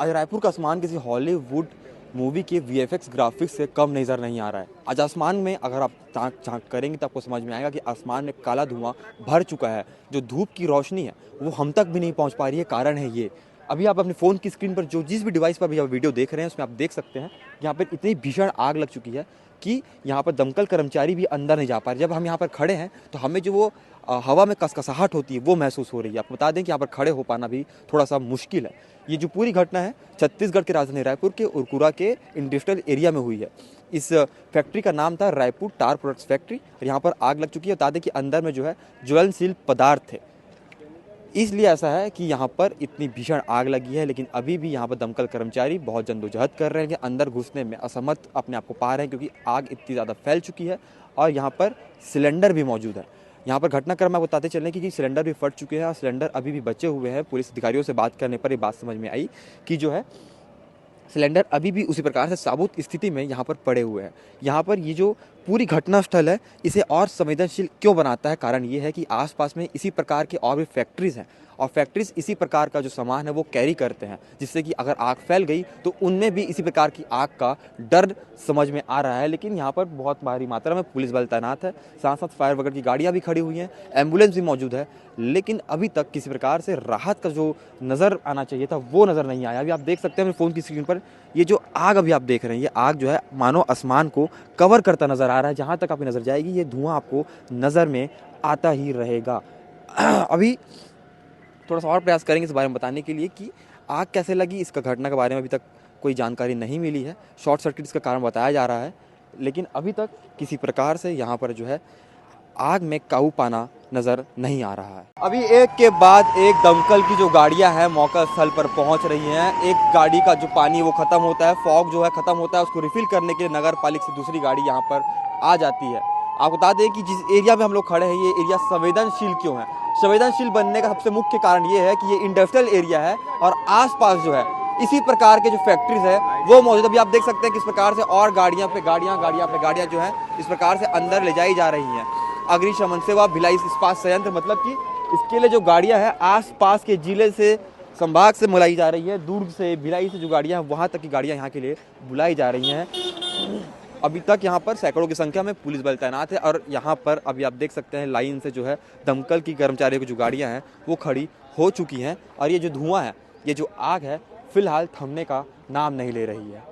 आज रायपुर का आसमान किसी हॉलीवुड मूवी के वीएफएक्स ग्राफिक्स से कम नज़र नहीं आ रहा है। आज आसमान में अगर आप झांक करेंगे तो आपको समझ में आएगा कि आसमान में काला धुआं भर चुका है। जो धूप की रोशनी है वो हम तक भी नहीं पहुंच पा रही है। कारण है ये, अभी आप अपने फ़ोन की स्क्रीन पर जो जिस भी डिवाइस पर भी आप वीडियो देख रहे हैं उसमें आप देख सकते हैं यहाँ पर इतनी भीषण आग लग चुकी है कि यहाँ पर दमकल कर्मचारी भी अंदर नहीं जा पा रहे। जब हम यहाँ पर खड़े हैं तो हमें जो वो हवा में कसकसाहट होती है वो महसूस हो रही है। आपको बता दें कि यहाँ पर खड़े हो पाना भी थोड़ा सा मुश्किल है। ये जो पूरी घटना है छत्तीसगढ़ के राजधानी रायपुर के उरकुरा के इंडस्ट्रियल एरिया में हुई है। इस फैक्ट्री का नाम था रायपुर टार प्रोडक्ट्स फैक्ट्री और यहाँ पर आग लग चुकी है। बता दें कि अंदर में जो है ज्वलनशील पदार्थ थे, इसलिए ऐसा है कि यहाँ पर इतनी भीषण आग लगी है। लेकिन अभी भी यहाँ पर दमकल कर्मचारी बहुत जद्दोजहद कर रहे हैं कि अंदर घुसने में असमर्थ अपने आप को पा रहे हैं क्योंकि आग इतनी ज़्यादा फैल चुकी है और यहाँ पर सिलेंडर भी मौजूद है। यहाँ पर घटनाक्रम में बताते चलें कि सिलेंडर भी फट चुके हैं और सिलेंडर अभी भी बचे हुए हैं। पुलिस अधिकारियों से बात करने पर ये बात समझ में आई कि जो है सिलेंडर अभी भी उसी प्रकार से साबुत स्थिति में यहाँ पर पड़े हुए हैं। यहाँ पर ये जो पूरी घटना स्थल है इसे और संवेदनशील क्यों बनाता है, कारण ये है कि आसपास में इसी प्रकार के और भी फैक्ट्रीज हैं और फैक्ट्रीज इसी प्रकार का जो सामान है वो कैरी करते हैं, जिससे कि अगर आग फैल गई तो उनमें भी इसी प्रकार की आग का डर समझ में आ रहा है। लेकिन यहाँ पर बहुत भारी मात्रा में पुलिस बल तैनात है, साथ साथ फायर ब्रिगेड की गाड़ियाँ भी खड़ी हुई हैं, एम्बुलेंस भी मौजूद है। लेकिन अभी तक किसी प्रकार से राहत का जो नज़र आना चाहिए था वो नज़र नहीं आया। अभी आप देख सकते हैं अपने फ़ोन की स्क्रीन पर ये जो आग अभी आप देख रहे हैं, ये आग जो है मानो आसमान को कवर करता नज़र आ रहा है। जहाँ तक आपकी नज़र जाएगी ये धुआं आपको नज़र में आता ही रहेगा। अभी थोड़ा सा और प्रयास करेंगे इस बारे में बताने के लिए कि आग कैसे लगी। इसका घटना के बारे में अभी तक कोई जानकारी नहीं मिली है। शॉर्ट सर्किट इसका कारण बताया जा रहा है, लेकिन अभी तक किसी प्रकार से यहाँ पर जो है आग में काबू पाना नज़र नहीं आ रहा है। अभी एक के बाद एक दमकल की जो गाड़ियां हैं मौका स्थल पर पहुंच रही हैं। एक गाड़ी का जो पानी वो ख़त्म होता है, फॉग जो है ख़त्म होता है, उसको रिफिल करने के लिए नगर पालिका से दूसरी गाड़ी यहाँ पर आ जाती है। आपको बता दें कि जिस एरिया में हम लोग खड़े हैं ये एरिया संवेदनशील क्यों है। संवेदनशील बनने का सबसे मुख्य कारण ये है कि ये इंडस्ट्रियल एरिया है और आसपास जो है इसी प्रकार के जो फैक्ट्रीज है वो मौजूद। अभी आप देख सकते हैं किस प्रकार से और गाड़ियां पे गाड़ियां जो है इस प्रकार से अंदर ले जाई जा रही हैं। अग्निशमन सेवा भिलाई इस्पात संयंत्र, मतलब कि इसके लिए जो गाड़ियां हैं आसपास के जिले से संभाग से बुलाई जा रही है, दुर्ग से भिलाई से जो गाड़ियां हैं वहां तक की गाड़ियां यहाँ के लिए बुलाई जा रही हैं। अभी तक यहाँ पर सैकड़ों की संख्या में पुलिस बल तैनात है और यहाँ पर अभी आप देख सकते हैं लाइन से जो है दमकल की कर्मचारियों की जो गाड़ियाँ हैं वो खड़ी हो चुकी हैं और ये जो धुआं है, ये जो आग है फिलहाल थमने का नाम नहीं ले रही है।